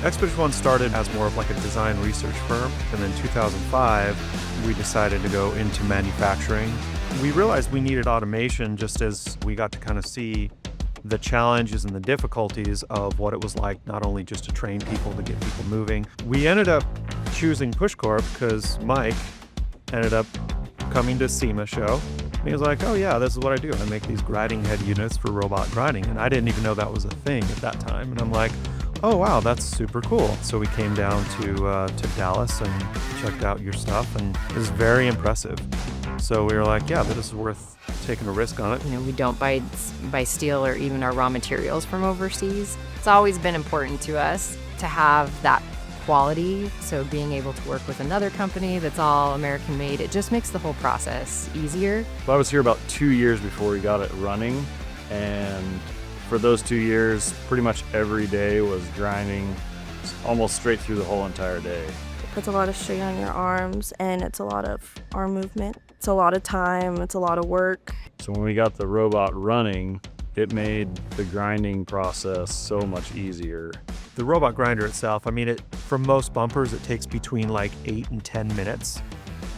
Expedition One started as more of like a design research firm, and then 2005, we decided to go into manufacturing. We realized we needed automation just as we got to kind of see the challenges and the difficulties of what it was like, not only just to train people, to get people moving. We ended up choosing PushCorp because Mike ended up coming to SEMA show. And he was like, oh yeah, this is what I do. I make these grinding head units for robot grinding. And I didn't even know that was a thing at that time. And I'm like, oh wow, that's super cool. So we came down to Dallas and checked out your stuff, and it was very impressive. So we were like, yeah, this is worth taking a risk on it. You know, we don't buy steel or even our raw materials from overseas. It's always been important to us to have that quality. So being able to work with another company that's all American made, it just makes the whole process easier. I was here about 2 years before we got it running, and for those 2 years, pretty much every day was grinding almost straight through the whole entire day. It puts a lot of strain on your arms, and it's a lot of arm movement. It's a lot of time, it's a lot of work. So when we got the robot running, it made the grinding process so much easier. The robot grinder itself, I mean, for most bumpers, it takes between like 8 and 10 minutes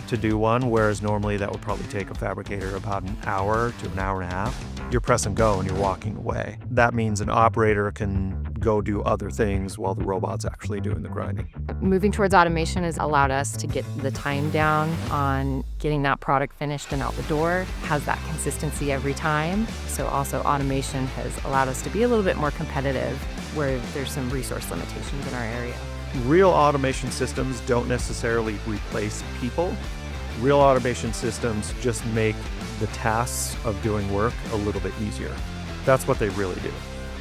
to do one, whereas normally that would probably take a fabricator about an hour to an hour and a half. You're press and go and you're walking away. That means an operator can go do other things while the robot's actually doing the grinding. Moving towards automation has allowed us to get the time down on getting that product finished and out the door, has that consistency every time. So also automation has allowed us to be a little bit more competitive where there's some resource limitations in our area. Real automation systems don't necessarily replace people. Real automation systems just make the tasks of doing work a little bit easier. That's what they really do.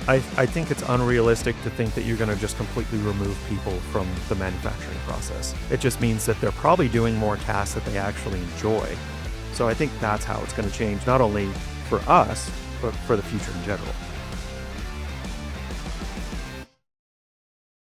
I think it's unrealistic to think that you're going to just completely remove people from the manufacturing process. It just means that they're probably doing more tasks that they actually enjoy. So I think that's how it's going to change, not only for us, but for the future in general.